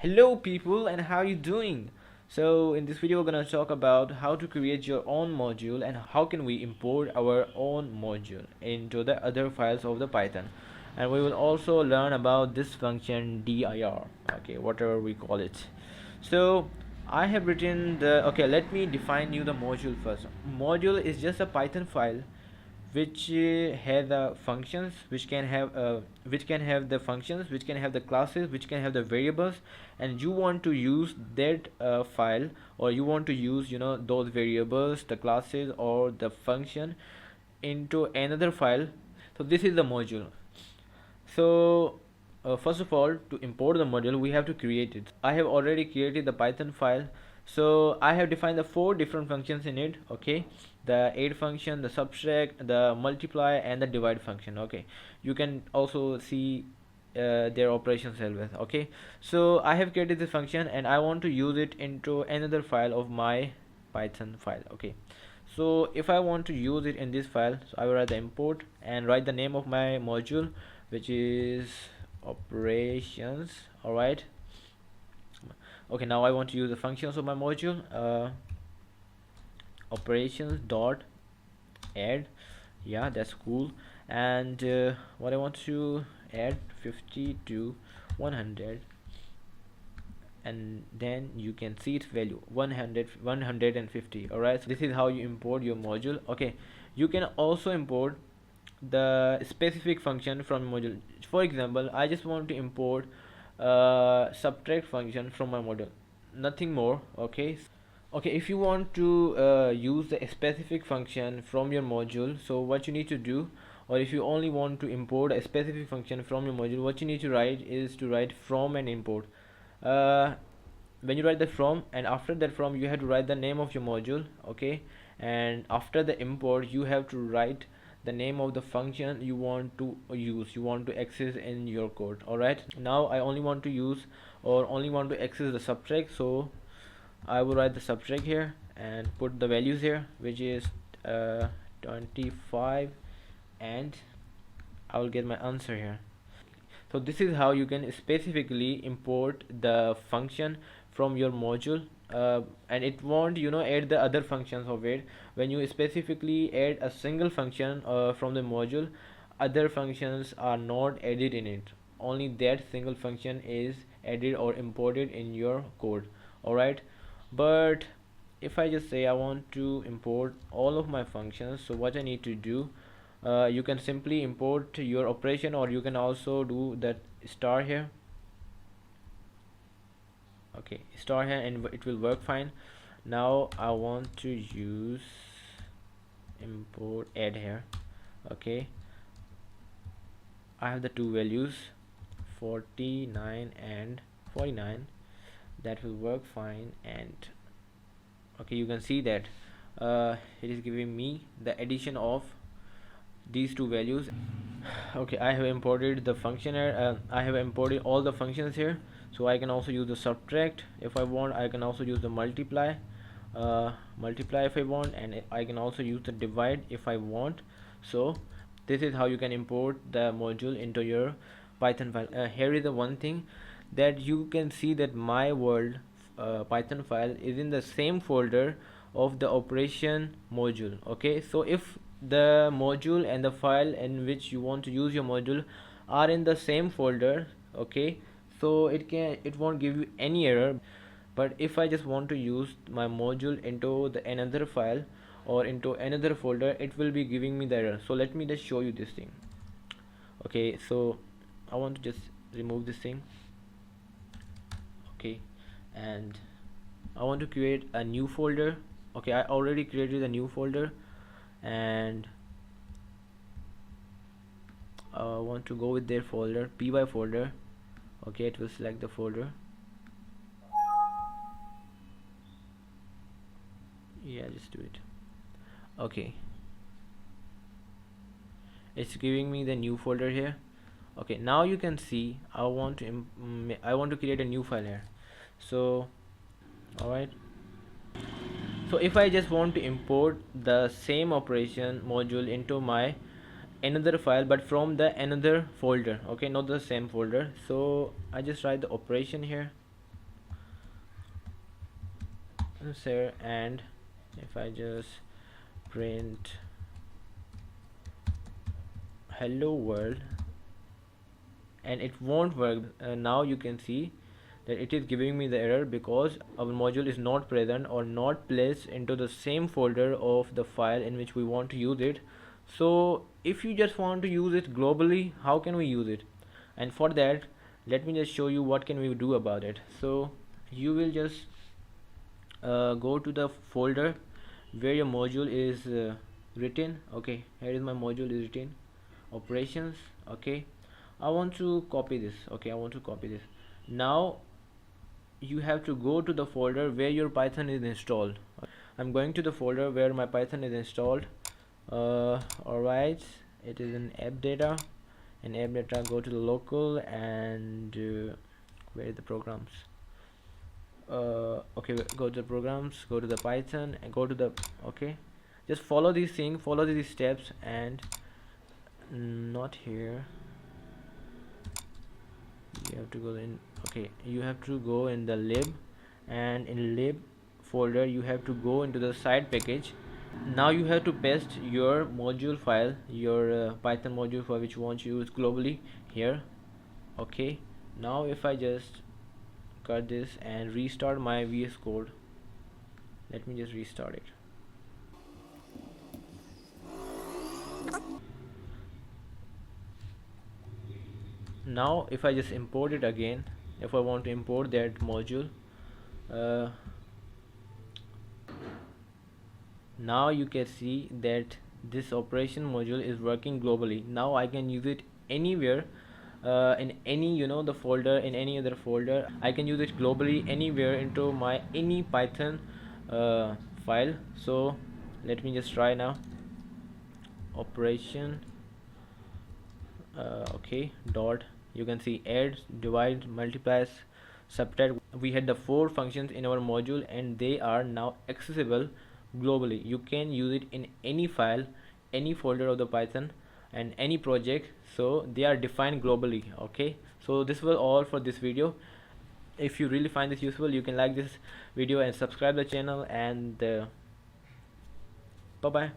Hello people, and how you doing? So in this video we're gonna talk about how to create your own module and how can we import our own module into the other files of the Python. And we will also learn about this function dir, okay, whatever we call it. So I have written the, okay, let me define you the module first. Module is just a Python file which have the functions, which can have the functions, which can have the classes, which can have the variables, and you want to use that file, or you want to use those variables, the classes or the function into another file. So this is the module. So first of all, to import the module we have to create it. I have already created the Python file. So I have defined the 4 different functions in it. Okay, the add function, the subtract, the multiply, and the divide function. Okay, you can also see their operations as well. Okay, so I have created this function and I want to use it into another file of my Python file. Okay, so if I want to use it in this file, so I will write the import and write the name of my module, which is operations. All right. Okay, now I want to use the functions of my module. Operations dot add. Yeah, that's cool. And what I want to add 50 to 100, and then you can see its value 150. all right, so this is how you import your module. Okay, you can also import the specific function from module. For example, I just want to import subtract function from my module, nothing more. Okay, okay, if you want to use the specific function from your module, so what you need to do, or if you only want to import a specific function from your module, what you need to write is to write from and import. When you write the from, and after that from you have to write the name of your module. Okay, and after the import you have to write the name of the function you want to use, you want to access in your code. All right, now I only want to use, or only want to access the subtract, so I will write the subtract here and put the values here, which is 25, and I will get my answer here. So this is how you can specifically import the function from your module, and it won't add the other functions of it. When you specifically add a single function from the module, other functions are not added in it, only that single function is added or imported in your code. All right, but if I just say I want to import all of my functions, so what I need to do, you can simply import your operation, or you can also do that star here. Okay, star here, and it will work fine. Now I want to use import add here. Okay, I have the two values 49 and 49, that will work fine. And okay, you can see that it is giving me the addition of these two values. Okay, I have imported the function here. I have imported all the functions here, so I can also use the subtract if I want. I can also use the multiply if I want, and I can also use the divide if I want. So this is how you can import the module into your Python file. Here is the one thing that you can see, that my world Python file is in the same folder of the operation module. Okay, so if the module and the file in which you want to use your module are in the same folder, okay, so it won't give you any error. But if I just want to use my module into the another file or into another folder, it will be giving me the error. So let me just show you this thing. Okay, so I want to just remove this thing. Okay, and I want to create a new folder. Okay, I already created a new folder, and I want to go with their folder, py folder. Okay, it will select the folder. Yeah, just do it. Okay, it's giving me the new folder here. Okay, now you can see I want to create a new file here. So all right, so if I just want to import the same operation module into my another file, but from the another folder, okay, not the same folder, so I just write the operation here. answer, and if I just print hello world, and it won't work. Now you can see that it is giving me the error because our module is not present or not placed into the same folder of the file in which we want to use it. So if you just want to use it globally, how can we use it? And for that, let me just show you what can we do about it. So you will just go to the folder where your module is written. Okay, here is my module is written, operations. Okay, I want to copy this. Okay, I want to copy this. Now you have to go to the folder where your Python is installed. I'm going to the folder where my Python is installed. Alright, it is in app data. In app data, go to the local, and where are the programs? Okay, go to the programs, go to the Python, and go to the, okay, just follow these things, follow these steps, and not here, you have to go in. Okay, you have to go in the lib, and in lib folder you have to go into the side package. Now you have to paste your module file, your Python module for which you want to use globally here. Okay, now if I just cut this and restart my VS Code, let me just restart it. Now if I just import it again, if I want to import that module, now you can see that this operation module is working globally. Now I can use it anywhere, in any, the folder, in any other folder. I can use it globally anywhere into my any Python file. So let me just try now. Operation, okay, dot, you can see add, divide, multiply, subtract. We had the 4 functions in our module, and they are now accessible globally. You can use it in any file, any folder of the Python, and any project. So they are defined globally. Okay, so this was all for this video. If you really find this useful, you can like this video and subscribe the channel, and bye bye.